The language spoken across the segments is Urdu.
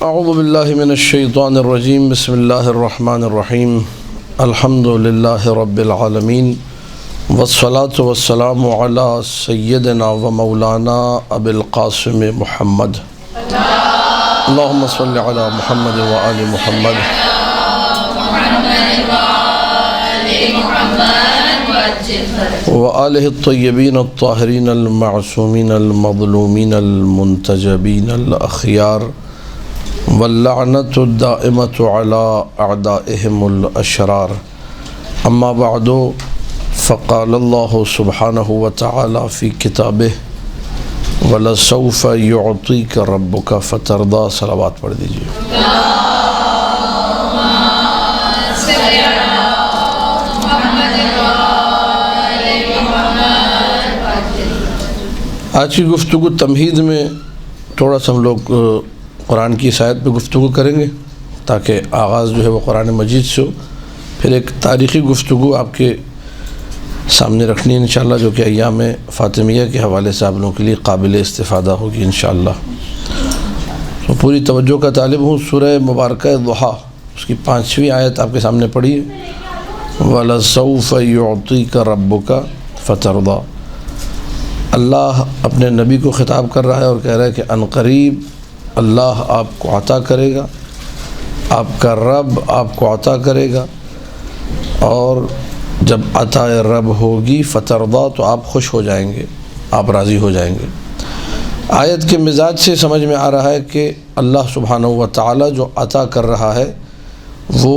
اعوذ باللہ من الشیطان الرجیم بسم اللہ الرحمن الرحیم الحمد للہ رب العالمین والصلاة والسلام علی سیدنا و مولانا ابی القاسم محمد اللہم صلی علی محمد و آل محمد وآلہ الطیبین الطاہرین المعصومین المظلومین المنتجبین الاخیار واللعنۃ الدائمۃ علی اعدائہم الاشرار اما بعد فقال اللہ سبحانہ وتعالی فی کتابہ وَلَسَوْفَ يُعْطِيكَ رَبُّكَ فَتَرْضَى. صلوات پڑھ دیجئے. آج کی گفتگو تمہید میں تھوڑا سا ہم لوگ قرآن کی آیت پہ گفتگو کریں گے تاکہ آغاز جو ہے وہ قرآن مجید سے ہو. پھر ایک تاریخی گفتگو آپ کے سامنے رکھنی ہے انشاءاللہ جو کہ ایام فاطمیہ کے حوالے سے آپ لوگوں کے لیے قابل استفادہ ہوگی انشاءاللہ. تو پوری توجہ کا طالب ہوں. سورہ مبارکہ ضحیٰ اس کی 5ویں آیت آپ کے سامنے پڑھی ہے. وَلَسَوْفَ يُعْطِيكَ رَبُّكَ فَتَرْضَى. اللہ اپنے نبی کو خطاب کر رہا ہے اور کہہ رہا ہے کہ عنقریب اللہ آپ کو عطا کرے گا، آپ کا رب آپ کو عطا کرے گا، اور جب عطا رب ہوگی فترضا تو آپ خوش ہو جائیں گے، آپ راضی ہو جائیں گے. آیت کے مزاج سے سمجھ میں آ رہا ہے کہ اللہ سبحانہ و تعالی جو عطا کر رہا ہے وہ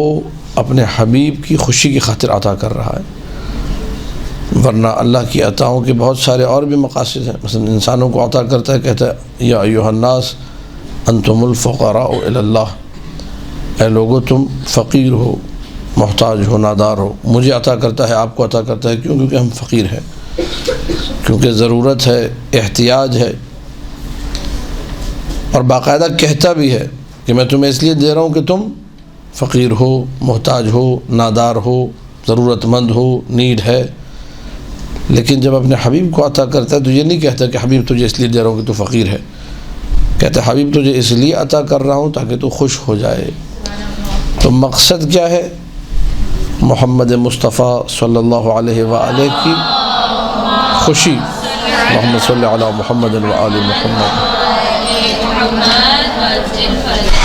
اپنے حبیب کی خوشی کی خاطر عطا کر رہا ہے، ورنہ اللہ کی عطاؤں کے بہت سارے اور بھی مقاصد ہیں. مثلا انسانوں کو عطا کرتا ہے، کہتا ہے یا ایھا الناس انتم الفقراء الی اللہ، اے لوگو تم فقیر ہو، محتاج ہو، نادار ہو. مجھے عطا کرتا ہے، آپ کو عطا کرتا ہے. کیوں؟ کیونکہ ہم فقیر ہیں، کیونکہ ضرورت ہے، احتیاج ہے، اور باقاعدہ کہتا بھی ہے کہ میں تمہیں اس لیے دے رہا ہوں کہ تم فقیر ہو، محتاج ہو، نادار ہو، ضرورت مند ہو، نیڈ ہے. لیکن جب اپنے حبیب کو عطا کرتا ہے تو یہ نہیں کہتا کہ حبیب تجھے اس لیے دے رہا ہوں کہ تو فقیر ہے. کہتا ہے حبیب تجھے اس لیے عطا کر رہا ہوں تاکہ تو خوش ہو جائے. تو مقصد کیا ہے؟ محمد مصطفیٰ صلی اللہ علیہ وآلہ کی خوشی. محمد صلی علی محمد و آل محمد.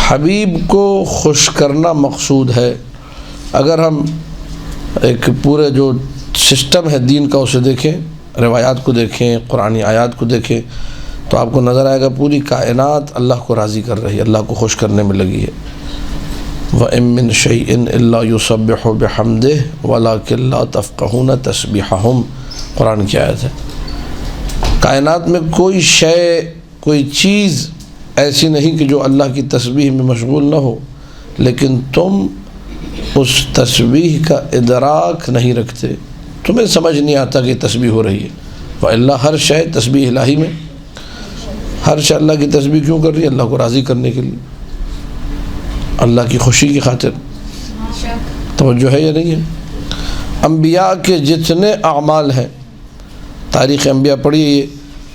حبیب کو خوش کرنا مقصود ہے. اگر ہم ایک پورے جو سسٹم ہے دین کا اسے دیکھیں، روایات کو دیکھیں، قرآنی آیات کو دیکھیں، تو آپ کو نظر آئے گا پوری کائنات اللہ کو راضی کر رہی ہے، اللہ کو خوش کرنے میں لگی ہے. وَإِن مِّن شَيْءٍ إِلَّا يُسَبِّحُ بِحَمْدِهِ وَلَكِن لَّا تَفْقَهُونَ تَسْبِيحَهُمْ. قرآن کی آیت ہے. کائنات میں کوئی شے، کوئی چیز ایسی نہیں کہ جو اللہ کی تسبیح میں مشغول نہ ہو، لیکن تم اس تسبیح کا ادراک نہیں رکھتے، تمہیں سمجھ نہیں آتا کہ تسبیح ہو رہی ہے. وَإِلَّا ہر شے تسبیح الہی میں، ہر شے اللہ کی تسبیح کیوں کر رہی ہے؟ اللہ کو راضی کرنے کے لیے، اللہ کی خوشی کی خاطر. توجہ ہے یا نہیں ہے؟ انبیاء کے جتنے اعمال ہیں، تاریخ انبیاء پڑھیے، یہ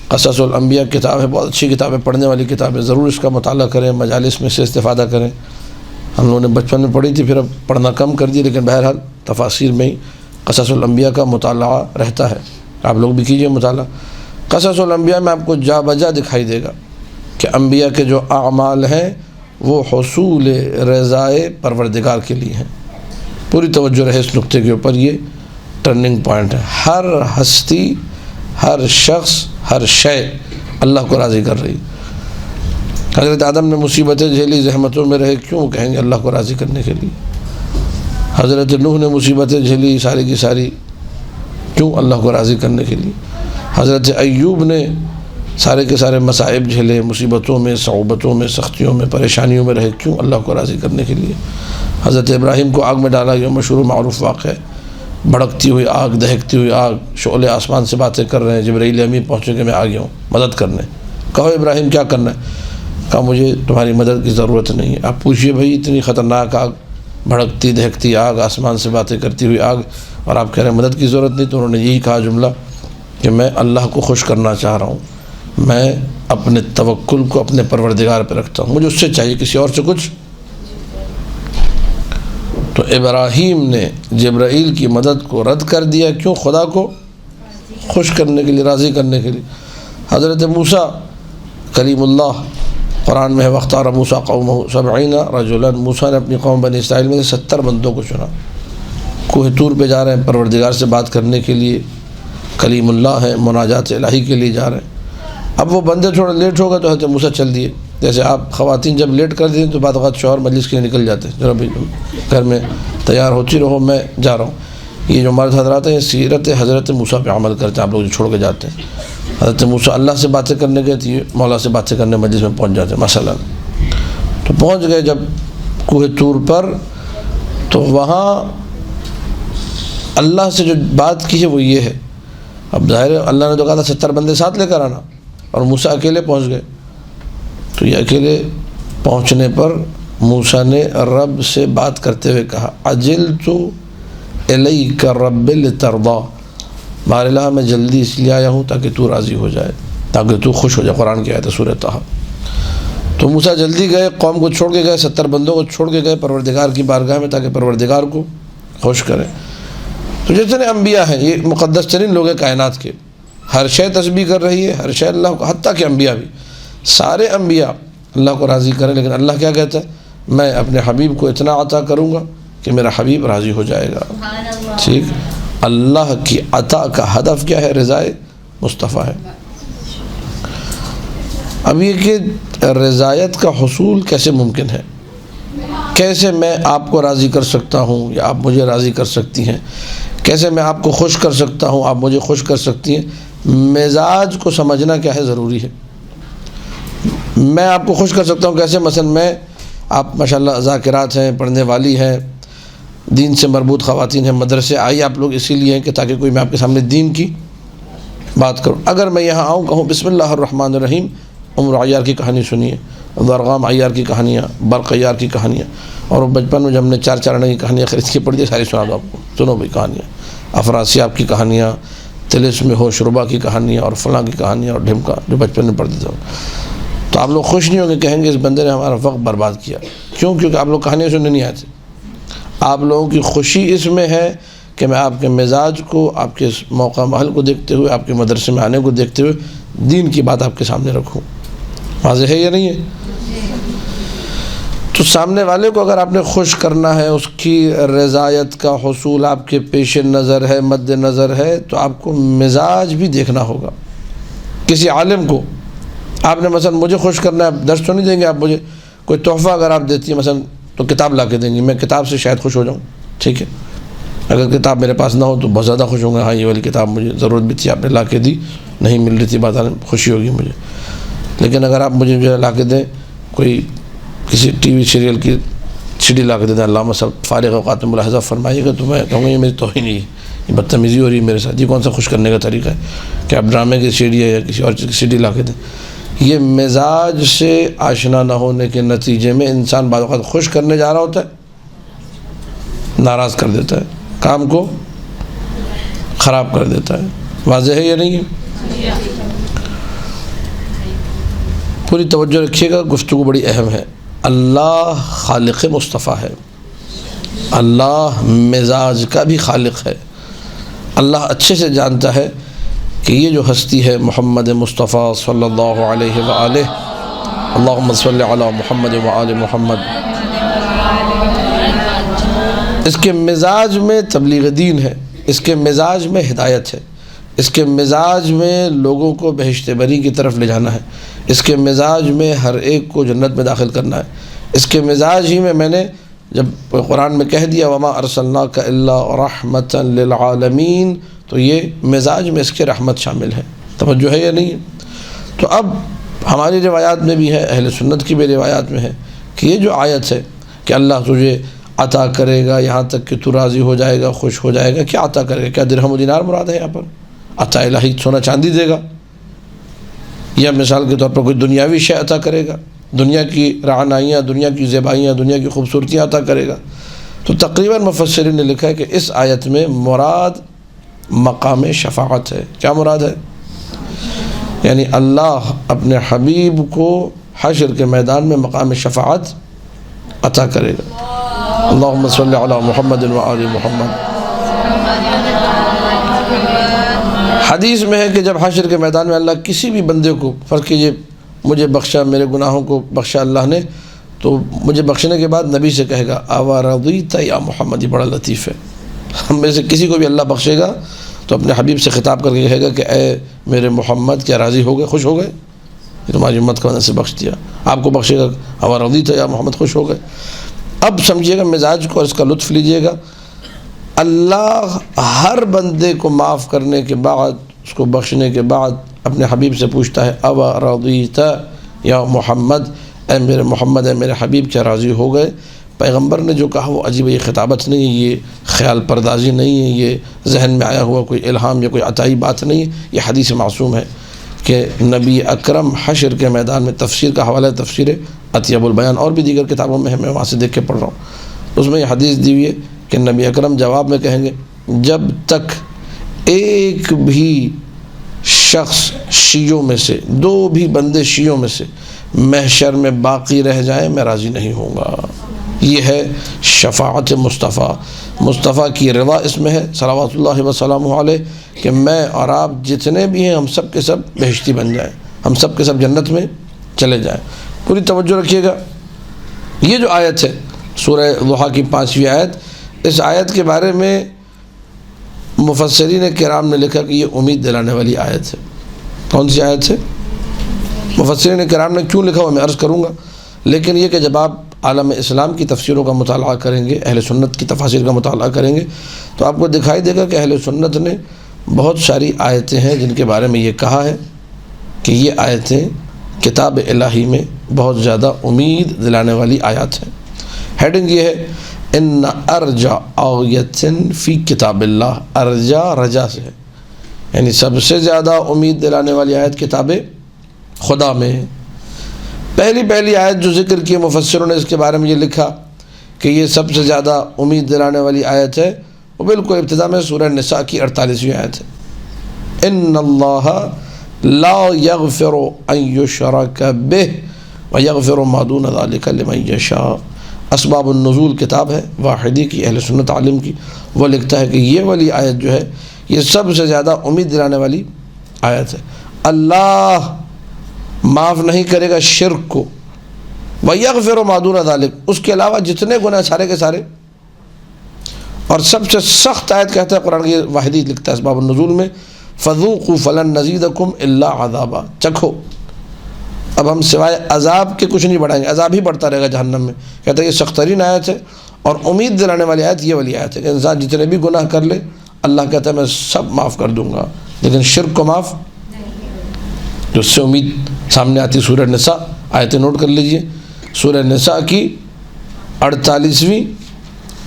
قصص الانبیاء کتاب ہے، بہت اچھی کتاب ہے، پڑھنے والی کتاب ہے. ضرور اس کا مطالعہ کریں، مجالس میں سے استفادہ کریں. ہم لوگوں نے بچپن میں پڑھی تھی، پھر اب پڑھنا کم کر دی، لیکن بہرحال تفاسیر میں ہی قصص الانبیاء کا مطالعہ رہتا ہے. آپ لوگ بھی کیجئے مطالعہ. قصص الانبیاء میں آپ کو جا بجا دکھائی دے گا کہ انبیاء کے جو اعمال ہیں وہ حصول رضائے پروردگار کے لیے ہیں. پوری توجہ رہے اس نقطے کے اوپر، یہ ٹرننگ پوائنٹ ہے. ہر ہستی، ہر شخص، ہر شے اللہ کو راضی کر رہی. حضرت آدم نے مصیبتیں جھیلی، زحمتوں میں رہے، کیوں؟ کہیں گے اللہ کو راضی کرنے کے لیے. حضرت نوح نے مصیبتیں جھیلی ساری کی ساری، کیوں؟ اللہ کو راضی کرنے کے لیے. حضرت ایوب نے سارے کے سارے مصائب جھیلے، مصیبتوں میں، صعوبتوں میں، سختیوں میں، پریشانیوں میں رہے، کیوں؟ اللہ کو راضی کرنے کے لیے. حضرت ابراہیم کو آگ میں ڈالا، یہ مشہور معروف واقعہ ہے. بھڑکتی ہوئی آگ، دہکتی ہوئی آگ، شعلے آسمان سے باتیں کر رہے ہیں. جبرائیل امین پہنچے کہ میں آ گیا ہوں مدد کرنے. کہو ابراہیم کیا کرنا ہے؟ کہا مجھے تمہاری مدد کی ضرورت نہیں ہے. آپ پوچھئے بھائی اتنی خطرناک آگ، بھڑکتی دہکتی آگ، آسمان سے باتیں کرتی ہوئی آگ، اور آپ کہہ رہے ہیں مدد کی ضرورت نہیں. تو انہوں نے یہی کہا جملہ کہ میں اللہ کو خوش کرنا چاہ رہا ہوں، میں اپنے توکل کو اپنے پروردگار پہ رکھتا ہوں، مجھے اس سے چاہیے، کسی اور سے کچھ۔ تو ابراہیم نے جبرائیل کی مدد کو رد کر دیا، کیوں؟ خدا کو خوش کرنے کے لیے، راضی کرنے کے لیے۔ حضرت موسیٰ کلیم اللہ، قرآن میں ہے وَاخْتَارَ مُوسَىٰ قَوْمَهُ 70 رَجُلًا، موسیٰ نے اپنی قوم بنی اسرائیل میں 70 بندوں کو چنا۔ کوہ طور پہ جا رہے ہیں پروردگار سے بات کرنے کے لیے، کلیم اللہ ہیں، مناجات الہی کے لیے جا رہے ہیں۔ اب وہ بندے تھوڑا لیٹ ہوگا تو حضرت موسیٰ چل دیے، جیسے آپ خواتین جب لیٹ کر دیں تو بعد اوقات شوہر مجلس کے لیے نکل جاتے ہیں، ذرا بھائی گھر میں تیار ہوتی رہو، میں جا رہا ہوں۔ یہ جو مرد حضرات ہیں یہ سیرت حضرت موسیٰ پہ عمل کرتے ہیں، آپ لوگ جو چھوڑ کے جاتے ہیں۔ حضرت موسیٰ اللہ سے باتیں کرنے گئے تھے، مولا سے باتیں کرنے مجلس میں پہنچ جاتے ہیں مثلا۔ تو پہنچ گئے جب کوہ طور پر، تو وہاں اللہ سے جو بات کی ہے وہ یہ ہے، اب ظاہر ہے اللہ نے تو کہا تھا 70 بندے ساتھ لے کر آنا، اور موسیٰ اکیلے پہنچ گئے۔ تو یہ اکیلے پہنچنے پر موسیٰ نے رب سے بات کرتے ہوئے کہا عجلت الیک رب لترضی، بہر الہ میں جلدی اس لیے آیا ہوں تاکہ تو راضی ہو جائے، تاکہ تو خوش ہو جائے۔ قرآن کی آیت ہے سورہ طٰہٰ۔ تو موسیٰ جلدی گئے، قوم کو چھوڑ کے گئے، 70 بندوں کو چھوڑ کے گئے پروردگار کی بارگاہ میں تاکہ پروردگار کو خوش کریں۔ تو جتنے انبیاء ہیں یہ مقدس ترین لوگ ہیں کائنات کے، ہر شے تسبیح کر رہی ہے، ہر شے اللہ کو، حتیٰ کہ انبیاء بھی، سارے انبیاء اللہ کو راضی کریں، لیکن اللہ کیا کہتا ہے؟ میں اپنے حبیب کو اتنا عطا کروں گا کہ میرا حبیب راضی ہو جائے گا۔ ٹھیک، اللہ کی عطا کا ہدف کیا ہے؟ رضائے مصطفیٰ ہے۔ اب یہ کہ رضایت کا حصول کیسے ممکن ہے، کیسے میں آپ کو راضی کر سکتا ہوں یا آپ مجھے راضی کر سکتی ہیں، کیسے میں آپ کو خوش کر سکتا ہوں، آپ مجھے خوش کر سکتی ہیں؟ مزاج کو سمجھنا کیا ہے ضروری ہے۔ میں آپ کو خوش کر سکتا ہوں کیسے؟ مثلا میں، آپ ماشاءاللہ ذاکرات ہیں، پڑھنے والی ہیں، دین سے مربوط خواتین ہیں، مدرسے آئی آپ لوگ اسی لیے ہیں کہ تاکہ کوئی میں آپ کے سامنے دین کی بات کروں۔ اگر میں یہاں آؤں کہوں بسم اللہ الرحمن الرحیم، عیار کی کہانی سنیے، ضرغام عیار کی کہانیاں، برق عیار کی کہانیاں، اور بچپن میں جب ہم نے 4 آنے کی کہانیاں خرید کے پڑھ دی، ساری سنا دو آپ کو، سنو بھائی کہانیاں، افراسیاب کی کہانیاں، تلسم میں ہو شربا کی کہانیاں، اور فلاں کی کہانیاں، اور ڈھمکا جو بچپن میں پڑھتے تھے۔ تو آپ لوگ خوش نہیں ہوں گے، کہیں گے اس بندے نے ہمارا وقت برباد کیا۔ کیوں؟ کیونکہ آپ لوگ کہانیاں سننے نہیں آئے تھے۔ آپ لوگوں کی خوشی اس میں ہے کہ میں آپ کے مزاج کو، آپ کے موقع محل کو دیکھتے ہوئے، آپ کے مدرسے میں آنے کو دیکھتے ہوئے دین کی بات آپ کے سامنے رکھوں۔ واضح ہے یا نہیں ہے؟ تو سامنے والے کو اگر آپ نے خوش کرنا ہے، اس کی رضایت کا حصول آپ کے پیش نظر ہے، مد نظر ہے، تو آپ کو مزاج بھی دیکھنا ہوگا۔ کسی عالم کو آپ نے مثلا مجھے خوش کرنا ہے، آپ درس تو نہیں دیں گے، آپ مجھے کوئی تحفہ اگر آپ دیتی ہیں مثلا تو کتاب لا کے دیں گی، میں کتاب سے شاید خوش ہو جاؤں، ٹھیک ہے۔ اگر کتاب میرے پاس نہ ہو تو بہت زیادہ خوش ہوں گا، ہاں یہ والی کتاب مجھے ضرورت بھی تھی، آپ نے لا کے دی، نہیں مل رہی تھی بات، خوشی ہوگی مجھے۔ لیکن اگر آپ مجھے جو لا کے دیں، کوئی کسی ٹی وی سیریل کی CD لا کے دے دیں، علامہ صاحب فارغ اوقات میں ملاحظہ فرمائیے گا، تو میں کہوں گا یہ میری توہین ہی ہے، یہ بدتمیزی ہو رہی ہے میرے ساتھ، یہ کون سا خوش کرنے کا طریقہ ہے کہ آپ ڈرامے کی CD ہے یا کسی اور چیز کی CD لا کے دیں۔ یہ مزاج سے آشنا نہ ہونے کے نتیجے میں انسان بعض اوقات خوش کرنے جا رہا ہوتا ہے، ناراض کر دیتا ہے، کام کو خراب کر دیتا ہے۔ واضح ہے یا نہیں ہے؟ پوری توجہ رکھیے گا، گفتگو بڑی اہم ہے۔ اللہ خالق مصطفیٰ ہے، اللہ مزاج کا بھی خالق ہے۔ اللہ اچھے سے جانتا ہے کہ یہ جو ہستی ہے محمد مصطفیٰ صلی اللہ علیہ وآلہ، اللہم صلی علی محمد وآل محمد، اس کے مزاج میں تبلیغ دین ہے، اس کے مزاج میں ہدایت ہے، اس کے مزاج میں لوگوں کو بہشت بری کی طرف لے جانا ہے، اس کے مزاج میں ہر ایک کو جنت میں داخل کرنا ہے، اس کے مزاج ہی میں نے جب قرآن میں کہہ دیا وما ارسلناک الا رحمتا للعالمین، تو یہ مزاج میں اس کے رحمت شامل ہے۔ توجہ ہے یا نہیں ہے؟ تو اب ہماری روایات میں بھی ہے، اہل سنت کی بھی روایات میں ہے کہ یہ جو آیت ہے کہ اللہ تجھے عطا کرے گا یہاں تک کہ تو راضی ہو جائے گا، خوش ہو جائے گا، کیا عطا کرے گا؟ کیا درہم و دینار مراد ہے یہاں پر؟ عطا الہی سونا چاندی دے گا، یا مثال کے طور پر کوئی دنیاوی شے عطا کرے گا، دنیا کی رعنائیاں، دنیا کی زیبائیاں، دنیا کی خوبصورتیاں عطا کرے گا؟ تو تقریباً مفسرین نے لکھا ہے کہ اس آیت میں مراد مقام شفاعت ہے۔ کیا مراد ہے؟ یعنی اللہ اپنے حبیب کو حشر کے میدان میں مقام شفاعت عطا کرے گا۔ اللہم صلی علی محمد و آل محمد۔ حدیث میں ہے کہ جب حشر کے میدان میں اللہ کسی بھی بندے کو، فرض کیجئے مجھے بخشا، میرے گناہوں کو بخشا اللہ نے، تو مجھے بخشنے کے بعد نبی سے کہے گا اَوَ رَضِيتَ یا محمد، یہ بڑا لطیف ہے۔ ہم میں سے کسی کو بھی اللہ بخشے گا تو اپنے حبیب سے خطاب کر کے کہے گا کہ اے میرے محمد، کیا راضی ہو گئے، خوش ہو گئے؟ یہ تمہاری امت کا وجہ سے بخش دیا۔ آپ کو بخشے گا اَوَ رَضِيتَ یا محمد، خوش ہو گئے۔ اب سمجھیے گا مزاج کو اور اس کا لطف لیجئے گا۔ اللہ ہر بندے کو معاف کرنے کے بعد، اس کو بخشنے کے بعد اپنے حبیب سے پوچھتا ہے اَوَ رَضِيتَ یا محمد، اے میرے محمد، اے میرے حبیب، کیا راضی ہو گئے؟ پیغمبر نے جو کہا وہ عجیب، یہ خطابت نہیں ہے، یہ خیال پردازی نہیں ہے، یہ ذہن میں آیا ہوا کوئی الہام یا کوئی عطائی بات نہیں ہے، یہ حدیث معصوم ہے کہ نبی اکرم حشر کے میدان میں، تفسیر کا حوالہ تفسیر اطیب البیان اور بھی دیگر کتابوں میں ہے، میں وہاں سے دیکھ کے پڑھ رہا ہوں، اس میں یہ حدیث دی ہوئی ہے کہ نبی اکرم جواب میں کہیں گے جب تک ایک بھی شخص شیعوں میں سے، دو بھی بندے شیعوں میں سے محشر میں باقی رہ جائیں میں راضی نہیں ہوں گا۔ یہ ہے شفاعت مصطفیٰ۔ مصطفیٰ کی رضا اس میں ہے صلوات اللہ وسلامہ علیہ کہ میں اور آپ جتنے بھی ہیں ہم سب کے سب بہشتی بن جائیں، ہم سب کے سب جنت میں چلے جائیں۔ پوری توجہ رکھیے گا۔ یہ جو آیت ہے سورہ ضحیٰ کی 5ویں آیت، اس آیت کے بارے میں مفسرین کرام نے لکھا کہ یہ امید دلانے والی آیت ہے۔ کون سی آیت ہے؟ مفسرین کرام نے کیوں لکھا وہ میں عرض کروں گا، لیکن یہ کہ جب آپ عالم اسلام کی تفسیروں کا مطالعہ کریں گے، اہل سنت کی تفاسیر کا مطالعہ کریں گے، تو آپ کو دکھائی دے گا کہ اہل سنت نے بہت ساری آیتیں ہیں جن کے بارے میں یہ کہا ہے کہ یہ آیتیں کتاب الہی میں بہت زیادہ امید دلانے والی آیات ہیں۔ ہیڈنگ یہ ہے ان ارجا آیت فی کتاب اللہ، ارجا رجا سے ہے، یعنی سب سے زیادہ امید دلانے والی آیت کتاب خدا میں ہے۔ پہلی آیت جو ذکر کی مفسروں نے اس کے بارے میں یہ لکھا کہ یہ سب سے زیادہ امید دلانے والی آیت ہے، وہ بالکل ابتدا میں سورہ نساء کی 48ویں آیت ہے۔ ان اللہ لا یغفر ان یشرک بہ ویغفر ما دون ذلک لمن یشاء۔ اسباب النزول کتاب ہے واحدی کی، اہل سنت عالم کی، وہ لکھتا ہے کہ یہ والی آیت جو ہے یہ سب سے زیادہ امید دلانے والی آیت ہے۔ اللہ معاف نہیں کرے گا شرک کو، وَيَغْفِرُ مَا دُونَ ذَلِكَ، اس کے علاوہ جتنے گناہ سارے کے سارے، اور سب سے سخت آیت کہتا ہے قرآن کی واحدی لکھتا ہے اسباب النزول میں فَذُوقُوا فَلَن نَزِيدَكُمْ إِلَّا عَذَابًا، چکھو اب ہم سوائے عذاب کے کچھ نہیں بڑھائیں گے، عذاب ہی بڑھتا رہے گا جہنم میں۔ کہتا ہے یہ سخت ترین آیت ہے، اور امید دلانے والی آیت یہ والی آیت ہے کہ انسان جتنے بھی گناہ کر لے اللہ کہتا ہے میں سب معاف کر دوں گا، لیکن شرک کو معاف، جو اس سے امید سامنے آتی سورہ نساء، آیتیں نوٹ کر لیجئے، سورہ نساء کی 48ویں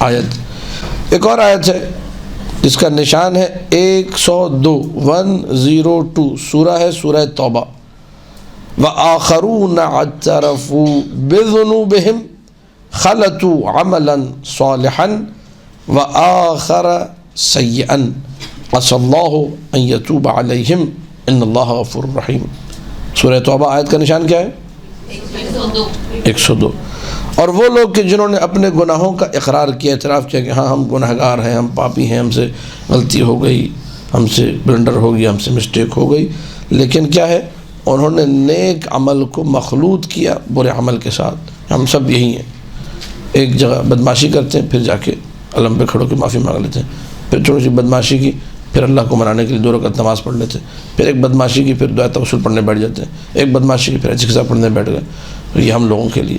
آیت۔ ایک اور آیت ہے جس کا نشان ہے 102، 102 سورہ ہے سورہ توبہ۔ وَآخَرُونَ اعْتَرَفُوا بِذُنُوبِهِمْ خَلَطُوا عَمَلًا صَالِحًا وَآخَرَ سَيِّئًا عَسَى اللَّهُ أَن يَتُوبَ عَلَيْهِمْ إِنَّ اللَّهَ غَفُورٌ رَحِيمٌ۔ سورہ توبہ آیت کا نشان کیا ہے؟ 102۔ اور وہ لوگ کہ جنہوں نے اپنے گناہوں کا اقرار کیا، اعتراف کیا کہ ہاں ہم گناہگار ہیں، ہم پاپی ہیں، ہم سے غلطی ہو گئی، ہم سے بلنڈر ہو گئی، ہم سے مسٹیک ہو گئی، لیکن کیا ہے انہوں نے نیک عمل کو مخلوط کیا برے عمل کے ساتھ۔ ہم سب یہی ہیں، ایک جگہ بدمعاشی کرتے ہیں، پھر جا کے علم پہ کھڑو کے معافی مانگ لیتے ہیں، پھر تھوڑی سی بدمعاشی کی، پھر اللہ کو منانے کے لیے 2 رکعت نماز پڑھ لیتے ہیں، پھر ایک بدمعاشی کی، پھر دعائے توسل پڑھنے بیٹھ جاتے ہیں، ایک بدمعاشی کی، پھر اجزا پڑھنے بیٹھ گئے۔ تو یہ ہم لوگوں کے لیے،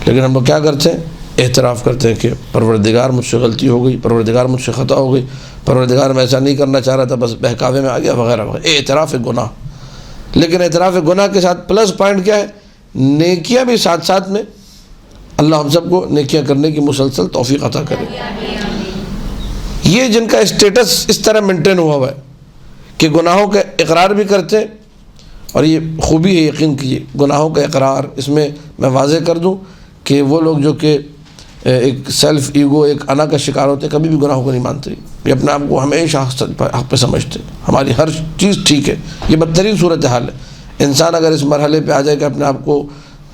لیکن ہم لوگ کیا کرتے ہیں؟ اعتراف کرتے ہیں کہ پروردگار مجھ سے غلطی ہو گئی، پروردگار مجھ سے خطا ہو گئی، پروردگار میں ایسا نہیں کرنا چاہ رہا تھا، بس بہکاوے میں آ گیا، وغیرہ وغیرہ، اعتراف گناہ۔ لیکن اعتراف گناہ کے ساتھ پلس پوائنٹ کیا ہے؟ نیکیاں بھی ساتھ ساتھ میں، اللہ ہم سب کو نیکیاں کرنے کی مسلسل توفیق عطا کرے۔ یہ جن کا اسٹیٹس اس طرح مینٹین ہوا ہے کہ گناہوں کا اقرار بھی کرتے ہیں، اور یہ خوبی ہے یقین کیجیے گناہوں کا اقرار، اس میں میں واضح کر دوں کہ وہ لوگ جو کہ ایک سیلف ایگو، ایک انا کا شکار ہوتے ہیں، کبھی بھی گناہوں کو نہیں مانتے۔ کہ اپنے آپ کو ہمیشہ حق پہ سمجھتے، ہماری ہر چیز ٹھیک ہے. یہ بدترین صورتحال ہے. انسان اگر اس مرحلے پہ آ جائے کہ اپنے آپ کو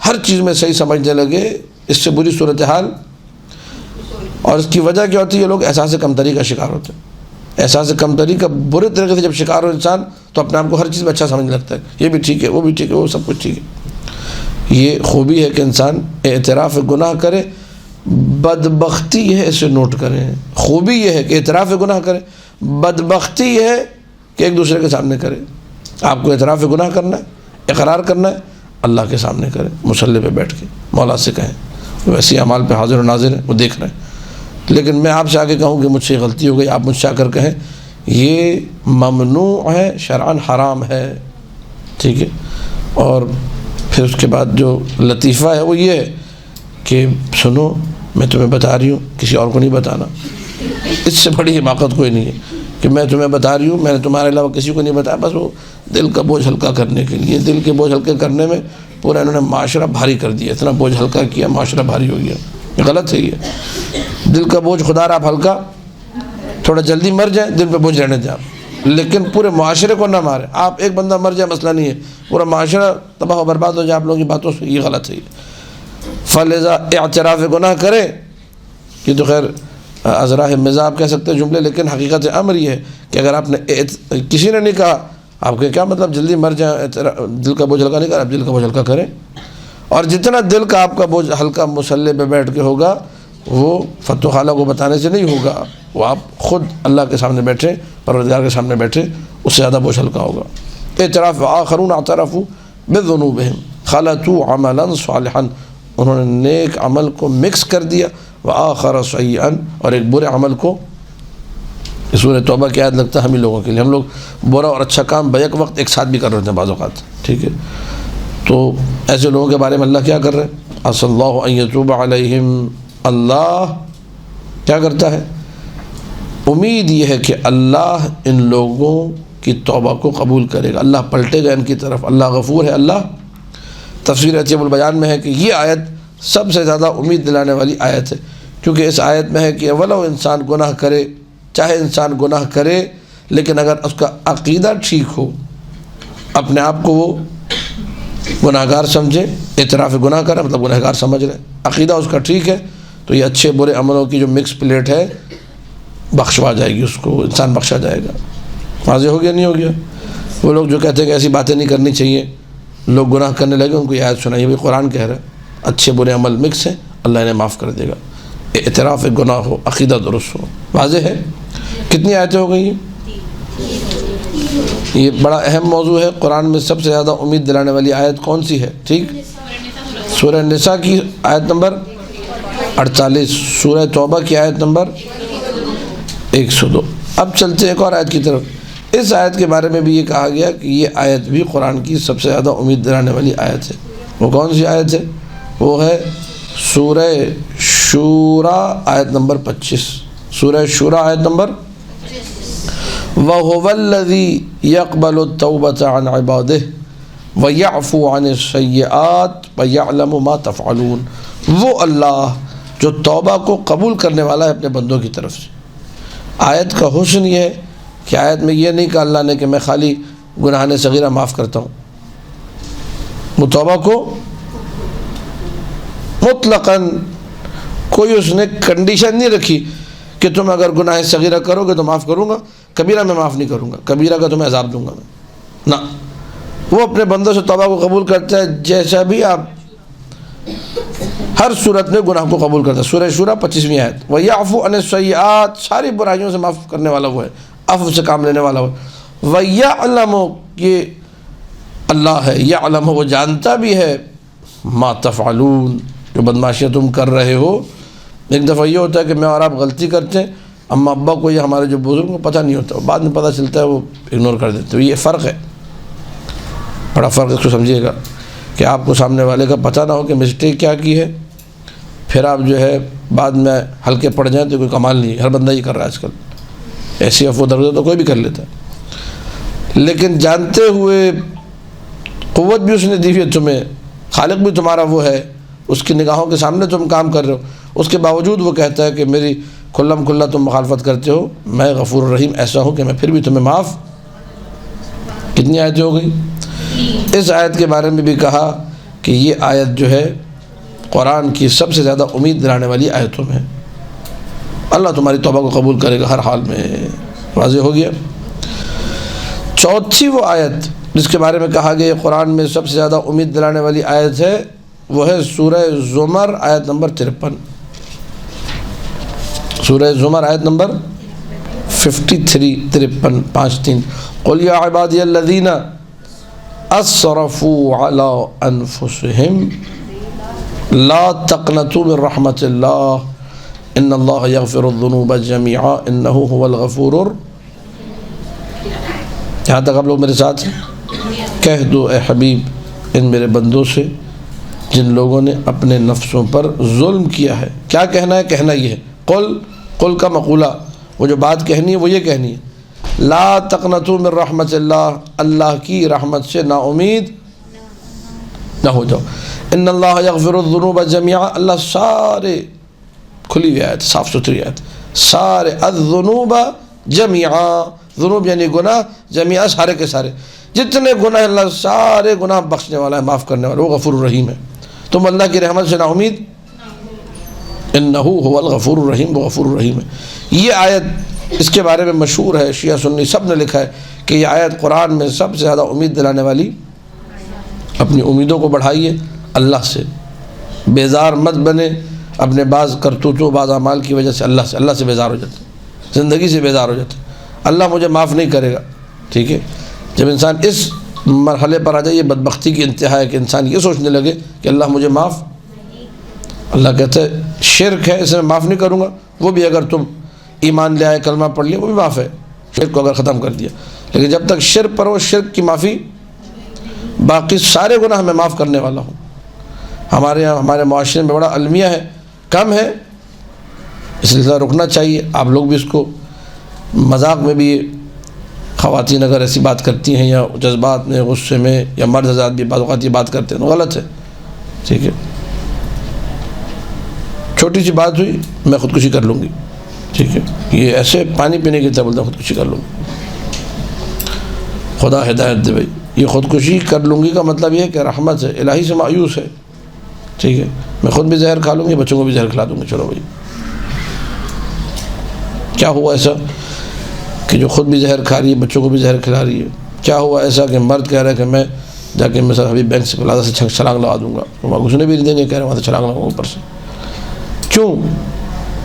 ہر چیز میں صحیح سمجھنے لگے، اس سے بری صورتحال. اور اس کی وجہ کیا ہوتی ہے؟ یہ لوگ احساس کمتری کا شکار ہوتے ہیں. احساس کمتری کا برے طریقے سے جب شکار ہو انسان تو اپنے آپ کو ہر چیز میں اچھا سمجھنے لگتا ہے، یہ بھی ٹھیک ہے، وہ بھی ٹھیک ہے، وہ سب کچھ ٹھیک ہے. یہ خوبی ہے کہ انسان اعتراف گناہ کرے. بدبختی یہ ہے، اسے نوٹ کریں. خوبی یہ ہے کہ اعتراف گناہ کرے، بدبختی یہ ہے کہ ایک دوسرے کے سامنے کرے. آپ کو اعتراف گناہ کرنا ہے، اقرار کرنا ہے، اللہ کے سامنے کریں، مصلی پہ بیٹھ کے مولا سے کہیں. ویسے اعمال پہ حاضر و ناظر ہیں، وہ دیکھ رہے ہیں. لیکن میں آپ سے آگے کہوں کہ مجھ سے غلطی ہو گئی، آپ مجھ سے آ کر کہیں یہ ممنوع ہے، شرعاً حرام ہے. ٹھیک ہے. اور پھر اس کے بعد جو لطیفہ ہے وہ یہ ہے کہ سنو میں تمہیں بتا رہی ہوں، کسی اور کو نہیں بتانا. اس سے بڑی حماقت کوئی نہیں ہے کہ میں تمہیں بتا رہی ہوں، میں نے تمہارے علاوہ کسی کو نہیں بتایا، بس وہ دل کا بوجھ ہلکا کرنے کے لیے. دل کے بوجھ ہلکے کرنے میں پورا انہوں نے معاشرہ بھاری کر دیا، اتنا بوجھ ہلکا کیا معاشرہ بھاری ہو گیا. یہ غلط ہے. یہ دل کا بوجھ خدا رہا آپ ہلکا، تھوڑا جلدی مر جائیں، دل پہ بوجھ رہنے دیں آپ، لیکن پورے معاشرے کو نہ مارے. آپ ایک بندہ مر جائے مسئلہ نہیں ہے، پورا معاشرہ تباہ و برباد ہو جائے آپ لوگوں کی باتوں سے. یہ غلط ہے. فلذا اعتراف گناہ کرے. یہ تو خیر ازراہ مزاح آپ کہہ سکتے ہیں جملے، لیکن حقیقت امر یہ ہے کہ اگر آپ نے کسی نے نہیں کہا، آپ کے کیا مطلب جلدی مر جائیں، دل کا بوجھ ہلکا نہیں کرا، آپ دل کا بوجھ ہلکا کریں. اور جتنا دل کا آپ کا بوجھ ہلکا مصلی پہ بیٹھ کے ہوگا وہ فتو خالہ کو بتانے سے نہیں ہوگا، وہ آپ خود اللہ کے سامنے بیٹھے، پروردگار کے سامنے بیٹھے، اس سے زیادہ بوجھ ہلکا ہوگا. اعتراف آخرون اعترفوا بذنوبہم خلطوا عملا صالحا، انہوں نے نیک عمل کو مکس کر دیا، وآخر سیئا، اور ایک برے عمل کو. سورہ توبہ کی آیت لگتا ہے ہم ہی لوگوں کے لیے، ہم لوگ برا اور اچھا کام بیک وقت ایک ساتھ بھی کر رہے ہیں بعض اوقات. ٹھیک ہے. تو ایسے لوگوں کے بارے میں اللہ کیا کر رہے ہیں؟ عسى اللہ ان یتوب علیہم. اللہ کیا کرتا ہے؟ امید یہ ہے کہ اللہ ان لوگوں کی توبہ کو قبول کرے گا، اللہ پلٹے گا ان کی طرف. اللہ غفور ہے. اللہ تفسیر عجیب البیان میں ہے کہ یہ آیت سب سے زیادہ امید دلانے والی آیت ہے، کیونکہ اس آیت میں ہے کہ ولو انسان گناہ کرے، چاہے انسان گناہ کرے، لیکن اگر اس کا عقیدہ ٹھیک ہو، اپنے آپ کو وہ گناہ گار سمجھے، اعتراف گناہ کرے مطلب گناہ گار سمجھ رہے، عقیدہ اس کا ٹھیک ہے، تو یہ اچھے برے عملوں کی جو مکس پلیٹ ہے بخشوا جائے گی، اس کو انسان بخشا جائے گا. واضح ہو گیا نہیں ہو گیا؟ وہ لوگ جو کہتے ہیں کہ ایسی باتیں نہیں کرنی چاہیے، لوگ گناہ کرنے لگے، ان کو یہ آیت سنائیے، بھی قرآن کہہ رہا ہے اچھے برے عمل مکس ہیں، اللہ انہیں معاف کر دے گا. اعتراف گناہ ہو، عقیدہ درست ہو. واضح ہے؟ کتنی آیتیں ہو گئی؟ یہ بڑا اہم موضوع ہے. قرآن میں سب سے زیادہ امید دلانے والی آیت کون سی ہے؟ ٹھیک، سورہ نساء کی آیت نمبر 48، سورہ توبہ کی آیت نمبر 102. اب چلتے ایک اور آیت کی طرف. اس آیت کے بارے میں بھی یہ کہا گیا کہ یہ آیت بھی قرآن کی سب سے زیادہ امید دلانے والی آیت ہے. وہ کون سی آیت ہے؟ وہ ہے سورہ شورى آیت نمبر 25. سورہ شورى آیت نمبر وَهُوَ الَّذِي يَقْبَلُ التَّوْبَةَ عَنْ عِبَادِهِ وَيَعْفُو عَنِ السَّيِّئَاتِ وَيَعْلَمُ مَا تَفْعَلُونَ. وہ اللہ جو توبہ کو قبول کرنے والا ہے اپنے بندوں کی طرف سے. آیت کا حسن یہ ہے کہ آیت میں یہ نہیں کہا اللہ نے کہ میں خالی گناہ صغیرہ معاف کرتا ہوں، وہ توبہ کو مطلقاً کوئی اس نے کنڈیشن نہیں رکھی کہ تم اگر گناہ صغیرہ کرو گے تو معاف کروں گا، کبیرہ میں معاف نہیں کروں گا، کبیرہ کا تمہیں عذاب دوں گا میں. نہ، وہ اپنے بندوں سے توبہ کو قبول کرتا ہے جیسا بھی آپ ہر صورت میں گناہ کو قبول کرتا ہے. سورہ شورى 25ویں آیت. وَيَعْفُو عَنِ السَّيِّئَاتِ، ساری برائیوں سے معاف کرنے والا وہ ہے، عفو سے کام لینے والا وہ. وَيَعْلَمُ، یہ اللہ ہے، يَعْلَمُ وہ جانتا بھی ہے، مَا تَفْعَلُونَ جو بدماشیاں تم کر رہے ہو. ایک دفعہ یہ ہوتا ہے کہ میں اور آپ غلطی کرتے ہیں، اما ابا کو یا ہمارے جو بزرگوں کو پتہ نہیں ہوتا، بعد میں پتہ چلتا ہے وہ اگنور کر دیتے. یہ فرق ہے، بڑا فرق، اس کو سمجھیے گا کہ آپ کو سامنے والے کا پتہ نہ ہو کہ مسٹیک کیا کی ہے، پھر آپ جو ہے بعد میں ہلکے پڑ جائیں تو کوئی کمال نہیں ہے. ہر بندہ یہ کر رہا ہے آج کل، ایسی افو درگزر تو کوئی بھی کر لیتا ہے، لیکن جانتے ہوئے قوت بھی اس نے دی ہے تمہیں، خالق بھی تمہارا وہ ہے، اس کی نگاہوں کے سامنے تم کام کر رہے ہو، اس کے باوجود وہ کہتا ہے کہ میری کھلم کھلا تم مخالفت کرتے ہو، میں غفور الرحیم ایسا ہوں کہ میں پھر بھی تمہیں معاف. کتنی آیتیں ہو گئی؟ اس آیت کے بارے میں بھی کہا کہ یہ آیت جو ہے قرآن کی سب سے زیادہ امید دلانے والی آیتوں میں ہے. اللہ تمہاری توبہ کو قبول کرے گا ہر حال میں. واضح ہو گیا. چوتھی وہ آیت جس کے بارے میں کہا گیا قرآن میں سب سے زیادہ امید دلانے والی آیت ہے، وہ ہے سورہ زمر آیت نمبر 53. سورہ زمر آیت نمبر 53 53. قل یا عبادی الذین اسرفوا علی انفسهم لا تقنطوا من رحمت اللہ ان اللہ یغفر الذنوب جميعا انہ هو الغفور. یہاں تک آپ لوگ میرے ساتھ ہیں؟ کہہ دو اے حبیب ان میرے بندوں سے جن لوگوں نے اپنے نفسوں پر ظلم کیا ہے. کیا کہنا ہے؟ کہنا یہ ہے قل کا مقولہ، وہ جو بات کہنی ہے وہ یہ کہنی ہے، لا تقنطوا من رحمت اللہ، اللہ کی رحمت سے نا امید نہ ہو جاؤ. ان اللہ یغفر الذنوب جميعا، اللہ سارے، کھلی ہوئی آیت، صاف ستھری آیت، سارے الذنوب جميعا، ذنوب یعنی گناہ، جميعا سارے کے سارے، جتنے گناہ اللہ سارے گناہ بخشنے والا ہے، معاف کرنے والا، وہ غفور الرحیم ہے. تم اللہ کی رحمت سے نا امید، انہ هو الغفور الرحیم، وہ غفور الرحیم ہے. یہ آیت اس کے بارے میں مشہور ہے، شیعہ سنی سب نے لکھا ہے کہ یہ آیت قرآن میں سب سے زیادہ امید دلانے والی. اپنی امیدوں کو بڑھائیے اللہ سے، بیزار مت بنے اپنے بعض کرتوتوں بعض اعمال کی وجہ سے. اللہ سے بیزار ہو جاتے، زندگی سے بیزار ہو جاتے، اللہ مجھے معاف نہیں کرے گا. ٹھیک ہے، جب انسان اس مرحلے پر آ جائے، یہ بدبختی کی انتہا ہے کہ انسان یہ سوچنے لگے کہ اللہ مجھے معاف، اللہ کہتا ہے شرک ہے اسے میں معاف نہیں کروں گا، وہ بھی اگر تم ایمان لے آئے کلمہ پڑھ لیا وہ بھی معاف ہے، شرک کو اگر ختم کر دیا. لیکن جب تک شرک پر ہو، شرک کی معافی، باقی سارے گناہ میں معاف کرنے والا ہوں. ہمارے یہاں ہمارے معاشرے میں بڑا المیہ ہے، کم ہے، اس لیے رکنا چاہیے. آپ لوگ بھی اس کو مذاق میں بھی، خواتین اگر ایسی بات کرتی ہیں یا جذبات میں غصے میں، یا مرد حضرات بھی بعض اوقات یہ بات کرتے ہیں تو غلط ہے. ٹھیک ہے، چھوٹی سی بات ہوئی میں خودکشی کر لوں گی، ٹھیک ہے، یہ ایسے پانی پینے کی طرح بولتا خودکشی کر لوں گی. خدا ہدایت دے بھائی. یہ خودکشی کر لوں گی کا مطلب یہ ہے کہ رحمت ہے، الہی سے مایوس ہے. ٹھیک ہے، میں خود بھی زہر کھا لوں گی، بچوں کو بھی زہر کھلا دوں گی. چلو بھائی، کیا ہوا ایسا کہ جو خود بھی زہر کھا رہی ہے، بچوں کو بھی زہر کھلا رہی ہے؟ کیا ہوا ایسا کہ مرد کہہ رہا ہے کہ میں جا کے مثلا ابھی بینک سے پلازہ سے چھلانگ لگا دوں گا، وہاں گھسنے بھی نہیں دیں گے، کہہ رہے وہاں سے چھلانگ لگاؤں اوپر سے. کیوں؟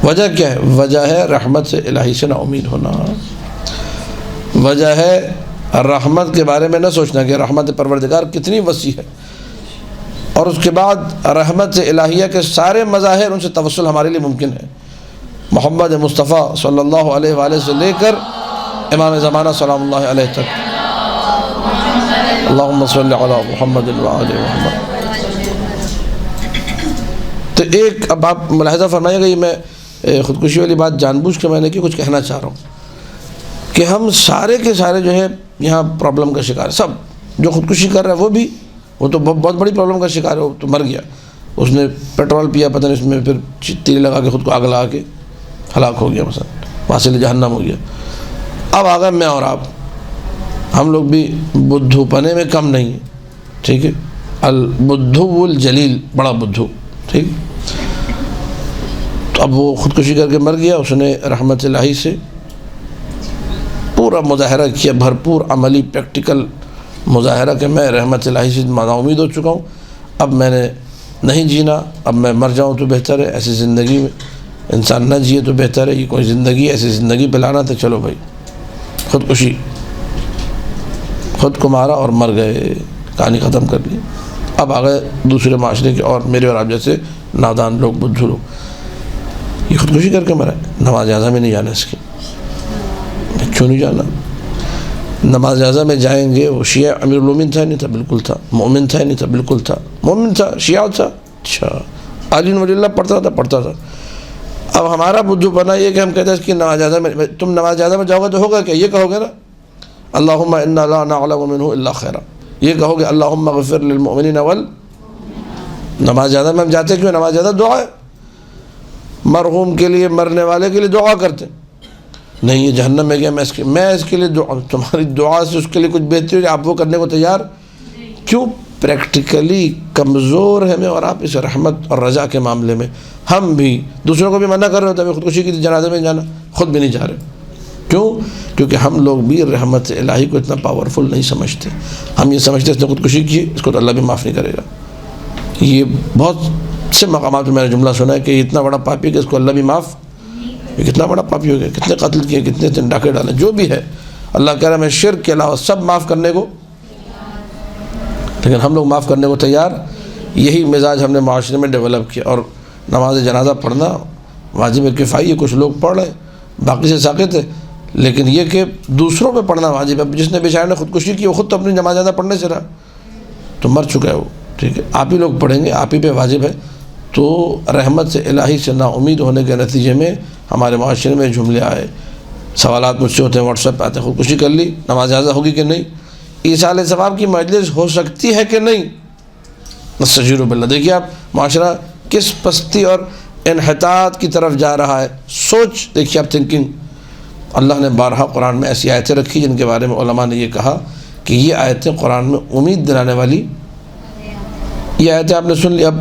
وجہ کیا ہے؟ وجہ ہے رحمت سے الہی سے نا امید ہونا. وجہ ہے رحمت کے بارے میں نہ سوچنا کہ رحمت پروردگار کتنی وسیع ہے، اور اس کے بعد رحمت الہیہ کے سارے مظاہر، ان سے توسل ہمارے لیے ممکن ہے. محمد مصطفیٰ صلی اللہ علیہ وآلہ سے لے کر امام زمانہ سلام اللہ علیہ تک. اللہم صلی علی محمد وآل محمد. تو ایک اب آپ ملاحظہ فرمائیے گا، یہ میں خودکشی والی بات جان بوجھ کے میں نے کچھ کہنا چاہ رہا ہوں کہ ہم سارے کے سارے جو ہے یہاں پرابلم کا شکار. سب جو خودکشی کر رہا ہے وہ تو بہت بڑی پرابلم کا شکار ہے. وہ تو مر گیا، اس نے پیٹرول پیا پتہ نہیں، اس میں پھر تیل لگا کے خود کو آگ لگا کے ہلاک ہو گیا، مثلا واصل جہنم ہو گیا. اب آ گئے میں اور آپ، ہم لوگ بھی بدھو پنے میں کم نہیں ہیں. ٹھیک ہے، البدھو الجلیل، بڑا بدھو. ٹھیک، تو اب وہ خودکشی کر کے مر گیا. اس نے رحمت الہی سے پورا مظاہرہ کیا، بھرپور عملی پریکٹیکل مظاہرہ کہ میں رحمت الہی سے نا امید ہو چکا ہوں، اب میں نے نہیں جینا، اب میں مر جاؤں تو بہتر ہے. ایسی زندگی میں انسان نہ جیے تو بہتر ہے. یہ کوئی زندگی ایسی زندگی پہ لانا تھا. چلو بھائی، خودکشی، خود کو مارا اور مر گئے، کہانی ختم کر لی. اب آ گئے دوسرے معاشرے کے اور میرے اور آپ جیسے نادان لوگ، بدھو لوگ، یہ خودکشی کر کے مرا ہے. نماز جنازہ میں نہیں جانا اس کی. کیوں نہیں جانا؟ نماز جنازہ میں جائیں گے. وہ شیعہ امیر المومنین تھا نہیں تھا؟ بالکل تھا. مومن تھا نہیں تھا؟ بالکل تھا. مومن تھا، شیعہ تھا. اچھا، علی ولی اللہ پڑھتا تھا. اب ہمارا بدھو پنا یہ کہ ہم کہتے ہیں اس کی نماز جنازہ میں، تم نماز جنازہ میں جاؤ گے تو ہوگا کیا؟ یہ کہو گے نا اللہم انا لا نعلم منہ الا خیرا، یہ کہو گے اللہم اغفر للمؤمنین نماز جنازہ میں ہم جاتے کیوں؟ نماز جنازہ دعا ہے. مرحوم کے لیے، مرنے والے کے لیے دعا کرتے ہیں، نہیں یہ جہنم میں گیا، میں اس کے لیے تمہاری دعا سے اس کے لیے کچھ بہتری ہو، آپ وہ کرنے کو تیار کیوں؟ پریکٹیکلی کمزور ہیں میں اور آپ اس رحمت اور رضا کے معاملے میں. ہم بھی دوسروں کو بھی منع کر رہے ہوتے ہیں، خودکشی کی جنازے میں جانا، خود بھی نہیں جا رہے. کیوں؟ کیونکہ ہم لوگ بھی رحمت الہی کو اتنا پاورفل نہیں سمجھتے. ہم یہ سمجھتے اس نے خودکشی کی، اس کو تو اللہ بھی معاف نہیں کرے گا. یہ بہت سے مقامات پہ میں نے جملہ سنا ہے کہ یہ اتنا بڑا پاپی کہ اس کو اللہ بھی معاف، یہ کتنا بڑا پاپی ہو گیا، کتنے قتل کیے، کتنے ڈاکے ڈالے، جو بھی ہے اللہ کہہ رہا ہے میں شرک کے علاوہ سب معاف کرنے کو، لیکن ہم لوگ معاف کرنے کو تیار. یہی مزاج ہم نے معاشرے میں ڈیولپ کیا. اور نماز جنازہ پڑھنا واجب کفائی ہے، کچھ لوگ پڑھ رہے ہیں، باقی سے ساقط ہے. لیکن یہ کہ دوسروں پہ پڑھنا واجب ہے. جس نے بیچارے نے خودکشی کی وہ خود تو اپنی نماز جنازہ پڑھنے سے رہا، تو مر چکا ہے وہ، ٹھیک ہے، آپ ہی لوگ پڑھیں گے، آپ ہی پہ واجب ہے. تو رحمت سے الہی سے نا امید ہونے کے نتیجے میں ہمارے معاشرے میں جملے آئے، سوالات مجھ سے ہوتے ہیں، واٹس ایپ پہ آتے ہیں، خودکشی کر لی، نماز جنازہ ہوگی کہ نہیں، ایصال ثواب کی مجلس ہو سکتی ہے کہ نہیں، نستجیر باللہ. دیکھیے آپ معاشرہ کس پستی اور انحطاط کی طرف جا رہا ہے. سوچ دیکھیے آپ، تھنکنگ. اللہ نے بارہا قرآن میں ایسی آیتیں رکھی جن کے بارے میں علماء نے یہ کہا کہ یہ آیتیں قرآن میں امید دلانے والی یہ آیتیں آپ نے سن لی. اب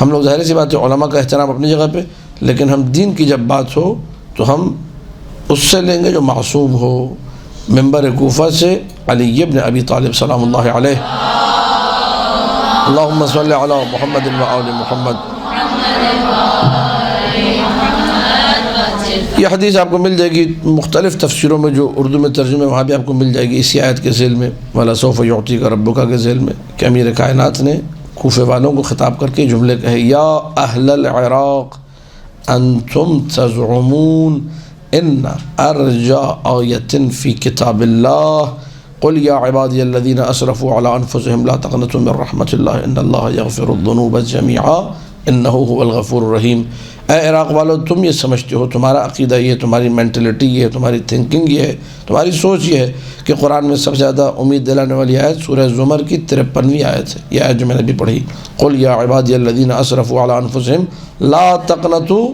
ہم لوگ ظاہر سی بات ہے علماء کا احترام اپنی جگہ پہ، لیکن ہم دین کی جب بات ہو تو ہم اس سے لیں گے جو معصوم ہو. منبر کوفہ سے علی بن ابی طالب سلام اللہ علیہ، اللہم صلی علی محمد و آل محمد. یہ حدیث آپ کو مل جائے گی مختلف تفسیروں میں، جو اردو میں ترجمے وہاں بھی آپ کو مل جائے گی اسی آیت کے ذیل میں، وَلَسَوْفَ يُعْطِيكَ رَبُّكَ کے ذیل میں، کہ امیر کائنات نے کوفے والوں کو خطاب کر کے جملے کہے، یا اہل العراق انتم تزعمون ان ارجا آیت فی کتاب اللہ قل یا عبادی الذین اسرفوا علی انفسهم لا تقنطوا من رحمت اللہ ان اللہ یغفر الذنوب جميعا انہ هو الغفور الرحیم. اے عراق والو، تم یہ سمجھتے ہو، تمہارا عقیدہ یہ، تمہاری مینٹلٹی یہ، تمہاری تھنکنگ یہ ہے، تمہاری سوچ یہ ہے کہ قرآن میں سب سے زیادہ امید دلانے والی آیت سورہ زمر کی 53ویں آیت ہے. یہ آیت جو میں نے بھی پڑھی، قل یا عبادی الذین اسرفوا علی انفسهم لا تقنطوا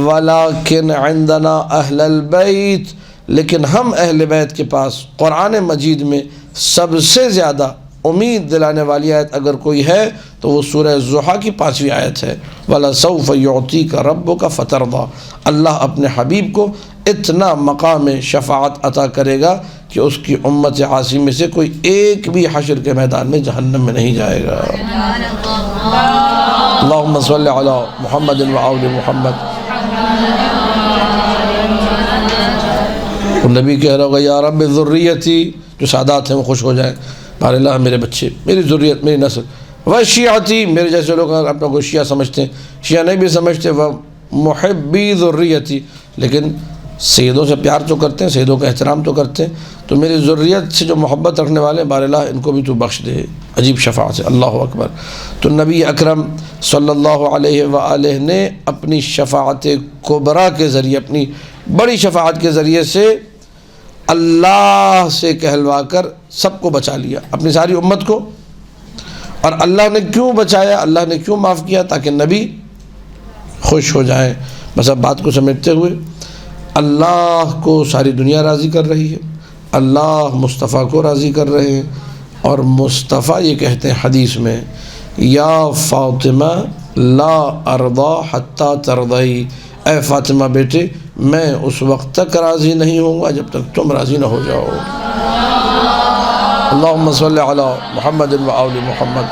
ولیکن عندنا اہل البیت، لیکن ہم اہل بیت کے پاس قرآن مجید میں سب سے زیادہ امید دلانے والی آیت اگر کوئی ہے تو وہ سورہ ضحیٰ کی 5ویں آیت ہے، وَلَسَوْفَ يُعْطِيكَ رَبُّكَ فَتَرْضَىٰ. اللہ اپنے حبیب کو اتنا مقام شفاعت عطا کرے گا کہ اس کی امت عاصی میں سے کوئی ایک بھی حشر کے میدان میں جہنم میں نہیں جائے گا. اللہم صلی علی محمد و آل محمد. نبی کہہ رہا ہوگا یا رب ذریتی، جو سادات ہیں وہ خوش ہو جائیں، بار اللہ میرے بچے، میری ذریت، میری نسل، و شیعتی، میرے جیسے لوگ اپنا کو شیعہ سمجھتے ہیں، شیعہ نہیں بھی سمجھتے، و محبی ذریتی، لیکن سیدوں سے پیار تو کرتے ہیں، سیدوں کا احترام تو کرتے ہیں، تو میری ذریت سے جو محبت رکھنے والے بار اللہ ان کو بھی تو بخش دے. عجیب شفاعت ہے، اللہ اکبر. تو نبی اکرم صلی اللہ علیہ وآلہ نے اپنی شفاعت کبریٰ کے ذریعے، اپنی بڑی شفاعت کے ذریعے سے اللہ سے کہلوا کر سب کو بچا لیا، اپنی ساری امت کو. اور اللہ نے کیوں بچایا، اللہ نے کیوں معاف کیا؟ تاکہ نبی خوش ہو جائیں. بس اب بات کو سمجھتے ہوئے، اللہ کو ساری دنیا راضی کر رہی ہے، اللہ مصطفیٰ کو راضی کر رہے ہیں، اور مصطفیٰ یہ کہتے ہیں حدیث میں، یا فاطمہ لا ارضا حتی ترضی، اے فاطمہ بیٹے میں اس وقت تک راضی نہیں ہوں گا جب تک تم راضی نہ ہو جاؤ. اللہم صلی علی محمد و آل محمد.